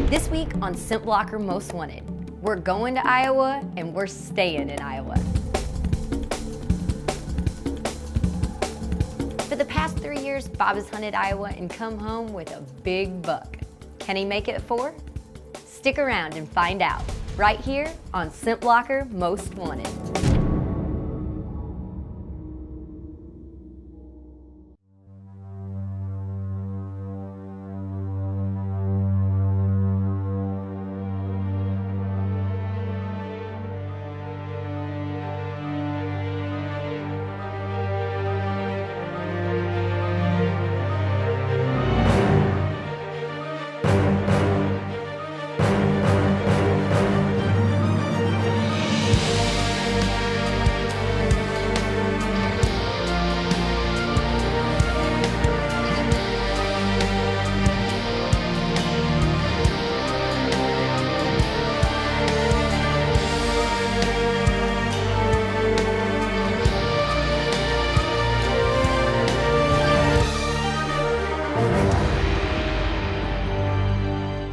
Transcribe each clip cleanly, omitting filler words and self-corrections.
This week on ScentBlocker Most Wanted, we're going to Iowa and we're staying in Iowa. For the past 3 years, Bob has hunted Iowa and come home with a big buck. Can he make it 4? Stick around and find out, right here on ScentBlocker Most Wanted.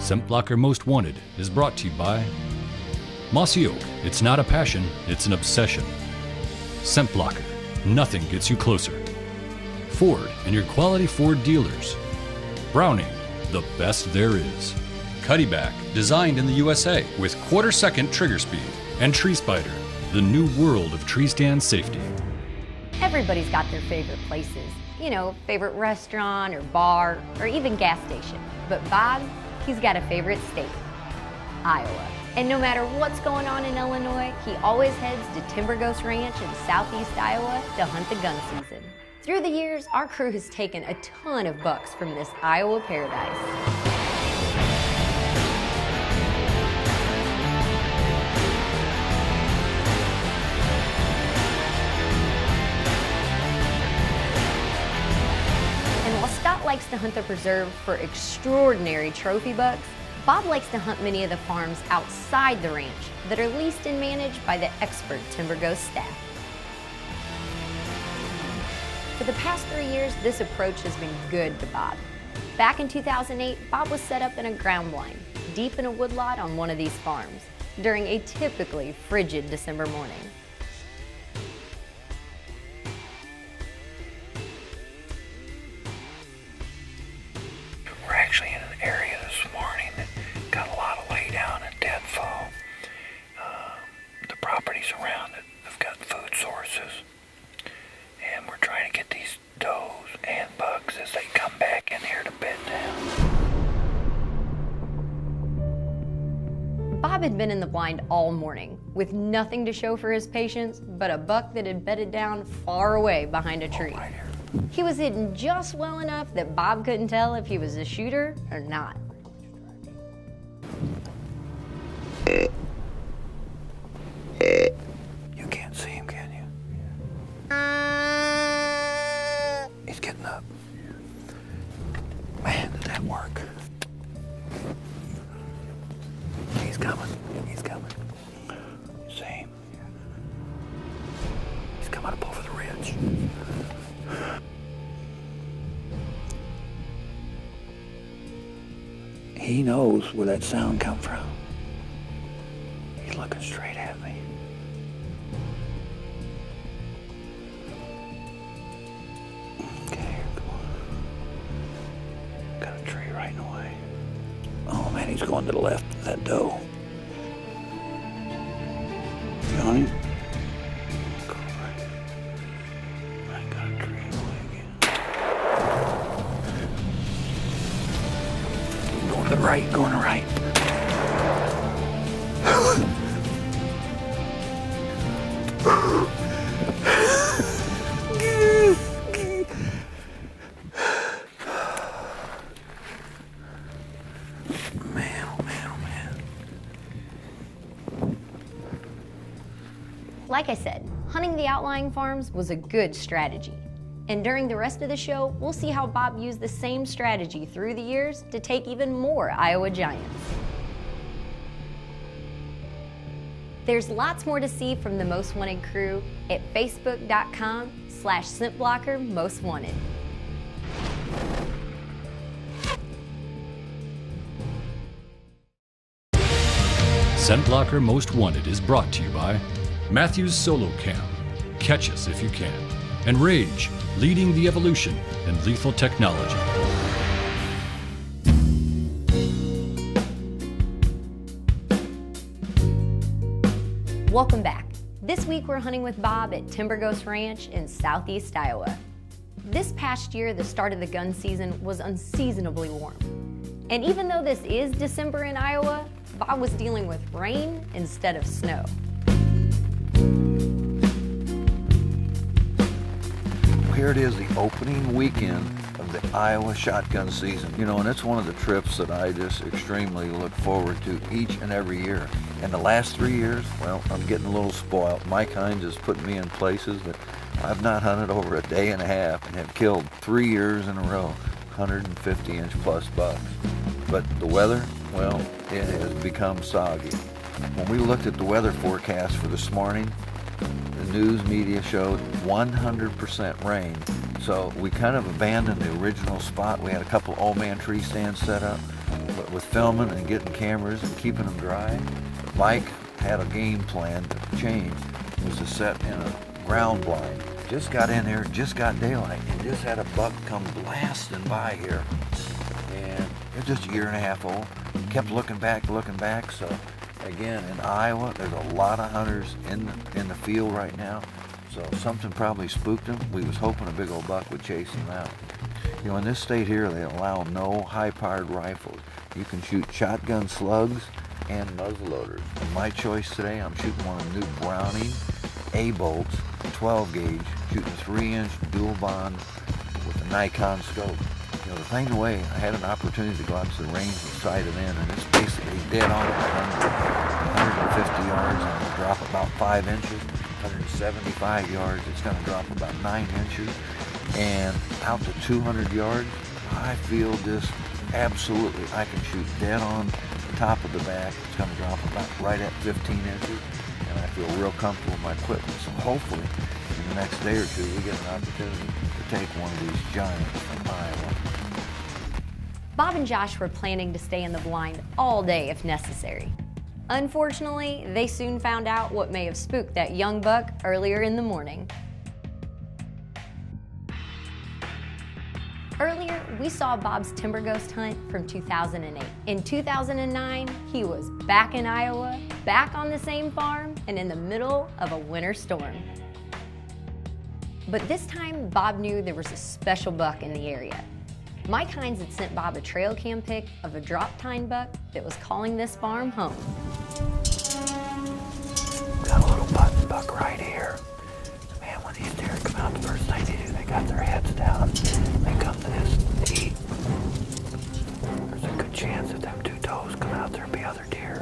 ScentBlocker Most Wanted is brought to you by Mossy Oak. It's not a passion, it's an obsession. ScentBlocker. Nothing gets you closer. Ford and your quality Ford dealers. Browning. The best there is. Cuddyback. Designed in the USA with quarter-second trigger speed. And Tree Spider. The new world of tree stand safety. Everybody's got their favorite places. You know, favorite restaurant or bar or even gas station. But Bob, he's got a favorite state, Iowa. And no matter what's going on in Illinois, he always heads to Timberghost Ranch in southeast Iowa to hunt the gun season. Through the years, our crew has taken a ton of bucks from this Iowa paradise. Scott likes to hunt the preserve for extraordinary trophy bucks. Bob likes to hunt many of the farms outside the ranch that are leased and managed by the expert Timberghost staff. For the past 3 years, this approach has been good to Bob. Back in 2008, Bob was set up in a ground blind, deep in a woodlot on one of these farms, during a typically frigid December morning. Actually in an area this morning that got a lot of laydown and deadfall. The properties around it have got food sources, and we're trying to get these does and bucks as they come back in here to bed down. Bob had been in the blind all morning with nothing to show for his patience but a buck that had bedded down far away behind a tree. Right here. He was hidden just well enough that Bob couldn't tell if he was a shooter or not. You can't see him, can you? He's getting up. Man, did that work. He's coming. He's coming. You see him? He's coming up over the ridge. He knows where that sound come from. He's looking straight at me. Okay, come on. Got a tree right in the way. Oh man, he's going to the left of that doe. You on him? I got a tree in the way again. Going to the right, going to the right. Man, oh man, oh man. Like I said, hunting the outlying farms was a good strategy. And during the rest of the show, we'll see how Bob used the same strategy through the years to take even more Iowa giants. There's lots more to see from the Most Wanted crew at facebook.com/ScentBlocker Most Wanted. ScentBlocker Most Wanted is brought to you by Matthews Solo Cam, catch us if you can, and Rage, leading the evolution in lethal technology. Welcome back. This week we're hunting with Bob at Timberghost Ranch in southeast Iowa. This past year, the start of the gun season was unseasonably warm. And even though this is December in Iowa, Bob was dealing with rain instead of snow. Here it is, the opening weekend of the Iowa shotgun season. You know, and it's one of the trips that I just extremely look forward to each and every year. And the last 3 years, well, I'm getting a little spoiled. Mike Hines is putting me in places that I've not hunted over a day and a half and have killed 3 years in a row, 150-inch plus bucks. But the weather, well, it has become soggy. When we looked at the weather forecast for this morning, the news media showed 100% rain. So we kind of abandoned the original spot. We had a couple old man tree stands set up, but with filming and getting cameras and keeping them dry, Mike had a game plan to change. It was to set in a ground blind. Just got in here, just got daylight, and just had a buck come blasting by here. And it was just a year and a half old. Kept looking back, so again, in Iowa, there's a lot of hunters in the field right now, so something probably spooked them. We was hoping a big old buck would chase him out. You know, in this state here, they allow no high-powered rifles. You can shoot shotgun slugs and muzzleloaders. And my choice today, I'm shooting one of the new Browning A-bolts, 12 gauge, shooting 3-inch dual bond with a Nikon scope. You know, the thing away, I had an opportunity to go out to the range and sight it in, and it's basically dead on at 150 yards, and it'll drop about 5 inches. 175 yards, it's going to drop about 9 inches. And out to 200 yards, I feel just absolutely, I can shoot dead on the top of the back. It's going to drop about right at 15 inches, and I feel real comfortable with my equipment. So hopefully, in the next day or two, we get an opportunity to take one of these giants from Iowa. Bob and Josh were planning to stay in the blind all day if necessary. Unfortunately, they soon found out what may have spooked that young buck earlier in the morning. Earlier, we saw Bob's Timberghost hunt from 2008. In 2009, he was back in Iowa, back on the same farm, and in the middle of a winter storm. But this time, Bob knew there was a special buck in the area. Mike Hines had sent Bob a trail cam pic of a drop tine buck that was calling this farm home. Got a little button buck right here. Man, when these deer come out, the first thing they do, they got their heads down. They come to this to eat. There's a good chance that them two does come out there and be other deer.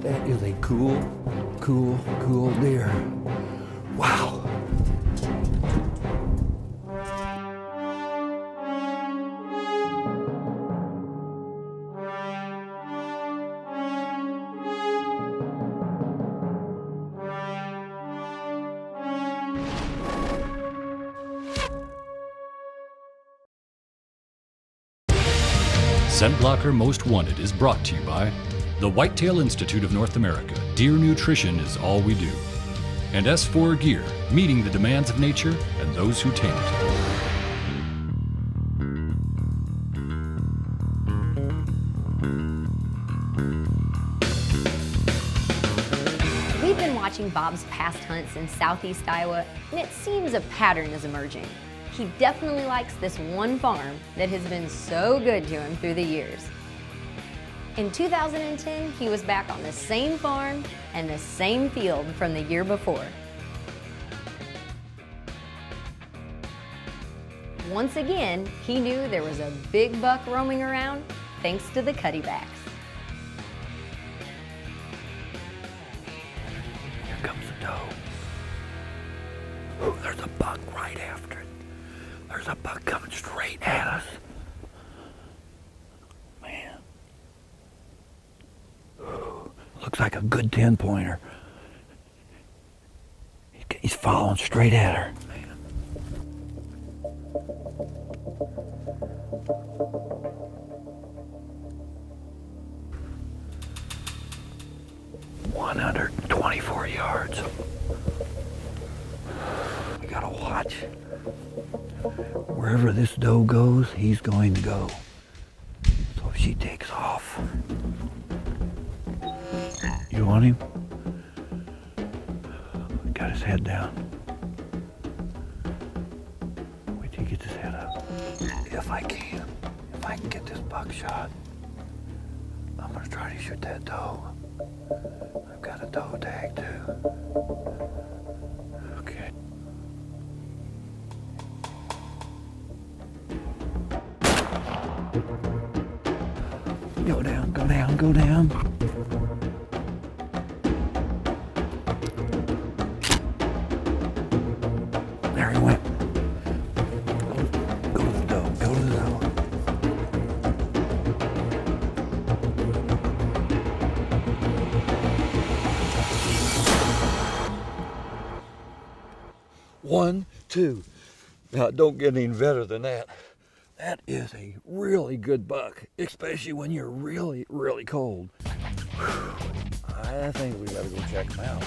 That is a cool deer. Wow. ScentBlocker Most Wanted is brought to you by the Whitetail Institute of North America. Deer nutrition is all we do. And S4 Gear, meeting the demands of nature and those who tame it. watching Bob's past hunts in southeast Iowa, and it seems a pattern is emerging. He definitely likes this one farm that has been so good to him through the years. In 2010, he was back on the same farm and the same field from the year before. Once again, he knew there was a big buck roaming around thanks to the cuttybacks. Here comes the doe. Ooh, there's a buck right after it. There's a buck coming straight at us. Man. Ooh, looks like a good 10-pointer. He's following straight at her. Man. 124 yards. We gotta watch. Wherever this doe goes, he's going to go. So if she takes off. You want him? Got his head down. Wait till he gets his head up. If I can get this buck shot, I'm gonna try to shoot that doe. I've got a doe tag too. Okay. Go down, go down, go down. There he went. Go to the doe, go to the doe. One, two. Now, don't get any better than that. That is a really good buck, especially when you're really, really cold. I think we better go check him out.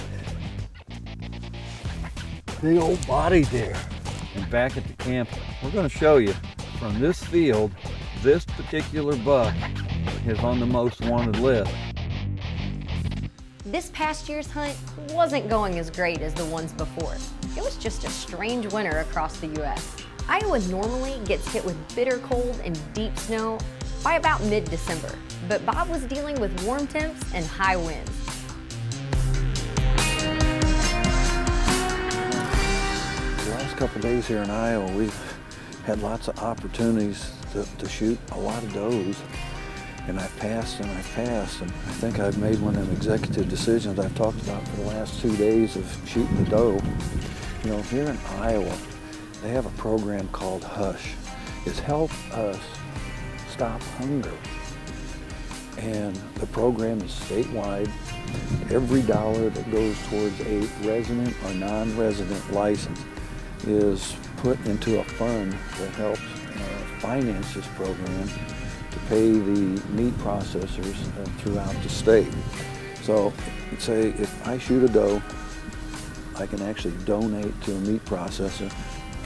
Big old body there. And back at the camp, we're going to show you from this field, this particular buck is on the most wanted list. This past year's hunt wasn't going as great as the ones before. It was just a strange winter across the U.S. Iowa normally gets hit with bitter cold and deep snow by about mid-December, but Bob was dealing with warm temps and high winds. The last couple of days here in Iowa, we've had lots of opportunities to shoot a lot of does. And I've passed and I've passed, and I think I've made one of them executive decisions I've talked about for the last 2 days of shooting the doe. You know, here in Iowa, they have a program called HUSH. It's Help Us Stop Hunger. And the program is statewide. Every dollar that goes towards a resident or non-resident license is put into a fund that helps finance this program to pay the meat processors throughout the state. So, say if I shoot a doe, I can actually donate to a meat processor.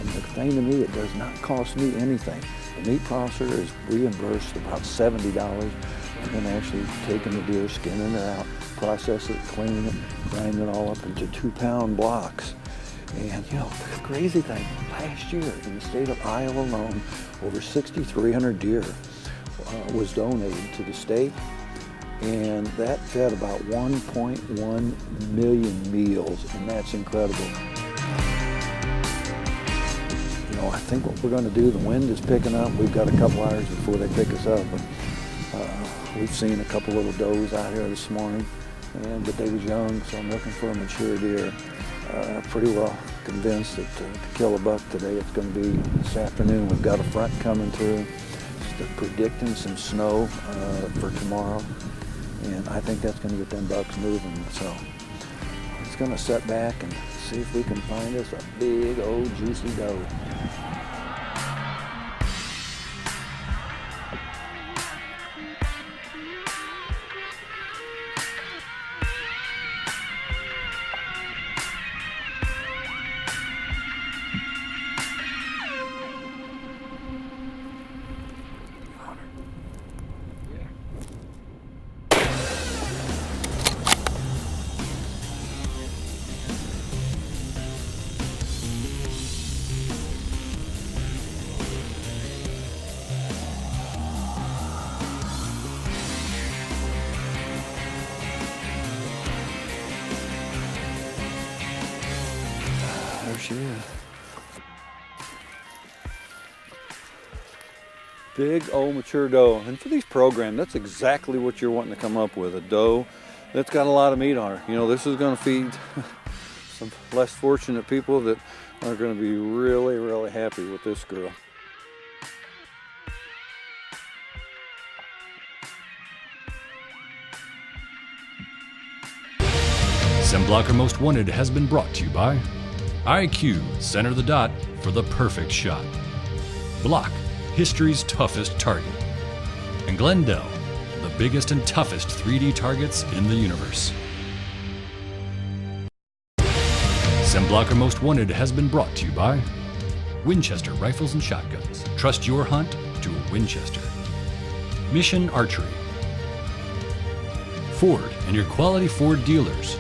And the thing to me, it does not cost me anything. The meat processor is reimbursed about $70, and then actually taking the deer, skinning it out, process it, clean it, grind it all up into 2-pound blocks. And you know, the crazy thing, last year in the state of Iowa alone, over 6,300 deer was donated to the state, and that fed about 1.1 million meals, and that's incredible. You know, I think what we're going to do, the wind is picking up. We've got a couple hours before they pick us up. We've seen a couple little does out here this morning, but they was young, so I'm looking for a mature deer. Pretty well convinced that to kill a buck today, it's going to be this afternoon. We've got a front coming through. They're predicting some snow for tomorrow, and I think that's going to get them bucks moving. So it's going to sit back and see if we can find us a big old juicy doe. she is. Big old mature doe. And for these programs, that's exactly what you're wanting to come up with. A doe that's got a lot of meat on her. You know, this is going to feed some less fortunate people that are going to be really, really happy with this girl. ScentBlocker Most Wanted has been brought to you by IQ, center the dot for the perfect shot. Block, history's toughest target. And Glendale, the biggest and toughest 3D targets in the universe. ScentBlocker Most Wanted has been brought to you by Winchester Rifles and Shotguns. Trust your hunt to a Winchester. Mission Archery. Ford and your quality Ford dealers.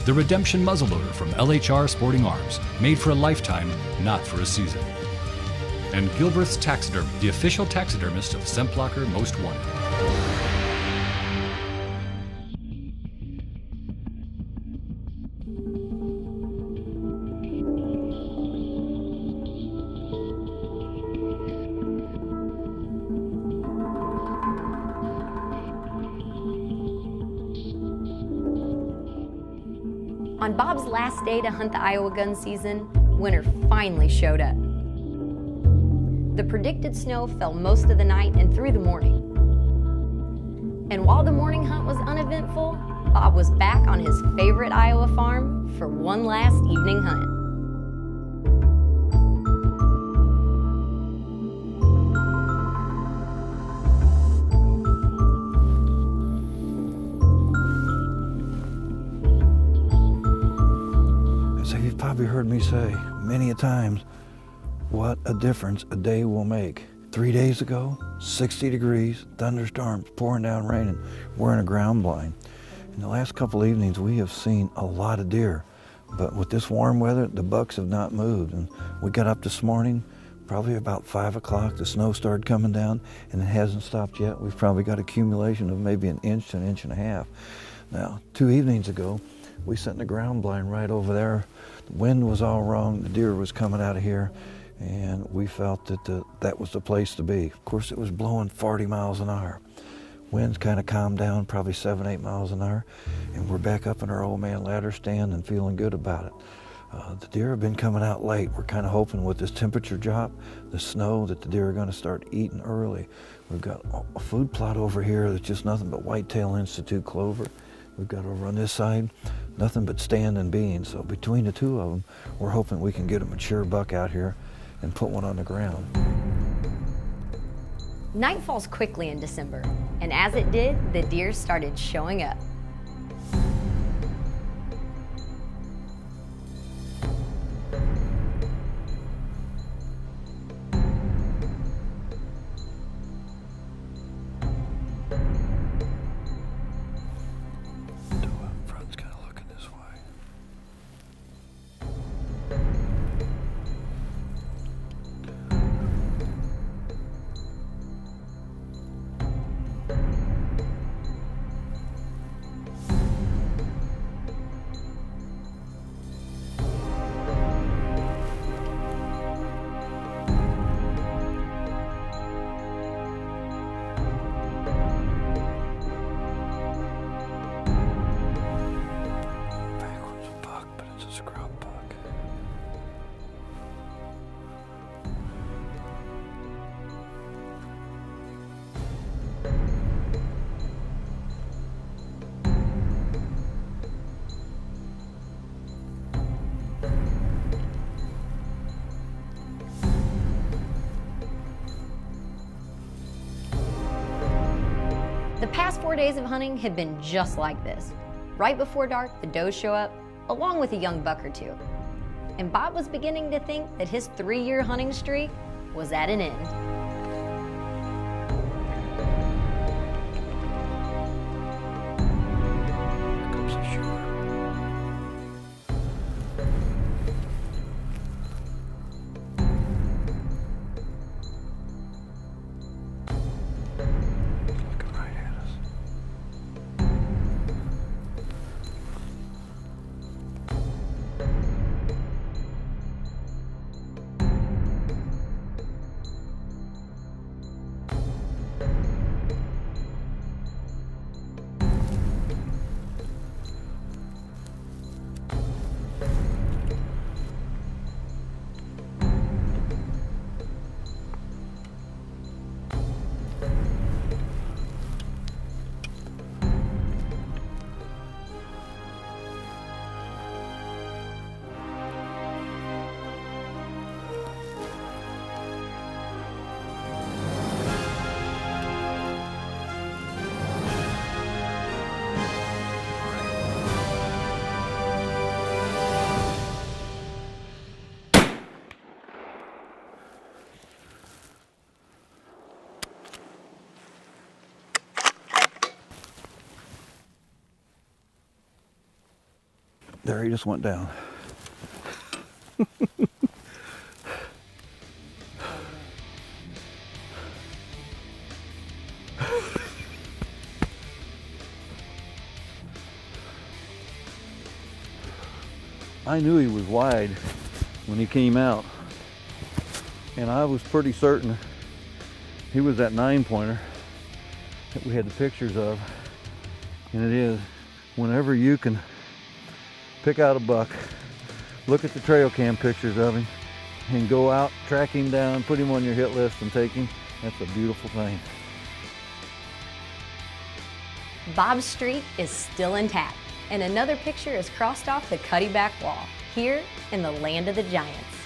The Redemption Muzzleloader from LHR Sporting Arms, made for a lifetime, not for a season. And Gilbreth's Taxidermy, the official taxidermist of ScentBlocker Most Wanted. On Bob's last day to hunt the Iowa gun season, winter finally showed up. The predicted snow fell most of the night and through the morning. And while the morning hunt was uneventful, Bob was back on his favorite Iowa farm for one last evening hunt. So you've probably heard me say many a times, what a difference a day will make. 3 days ago, 60 degrees, thunderstorms, pouring down rain, and we're in a ground blind. In the last couple evenings, we have seen a lot of deer, but with this warm weather, the bucks have not moved. And we got up this morning, probably about 5 o'clock, the snow started coming down, and it hasn't stopped yet. We've probably got accumulation of maybe an inch to an inch and a half. Now, 2 evenings ago, we sat in the ground blind right over there. The wind was all wrong, the deer was coming out of here, and we felt that that was the place to be. Of course, it was blowing 40 miles an hour. Winds kind of calmed down, probably 7, 8 miles an hour, and we're back up in our old man ladder stand and feeling good about it. The deer have been coming out late. We're kind of hoping with this temperature drop, the snow, that the deer are going to start eating early. We've got a food plot over here that's just nothing but Whitetail Institute clover. We've got over on this side, nothing but stand and beans. So between the two of them, we're hoping we can get a mature buck out here and put one on the ground. Night falls quickly in December, and as it did, the deer started showing up. The past 4 days of hunting had been just like this. Right before dark, the does show up, along with a young buck or two. And Bob was beginning to think that his 3-year hunting streak was at an end. There he just went down. I knew he was wide when he came out, and I was pretty certain he was that 9-pointer that we had the pictures of. And it is, whenever you can pick out a buck, look at the trail cam pictures of him, and go out, track him down, put him on your hit list and take him, that's a beautiful thing. Bob's streak is still intact, and another picture is crossed off the Cuddy back wall, here in the land of the giants.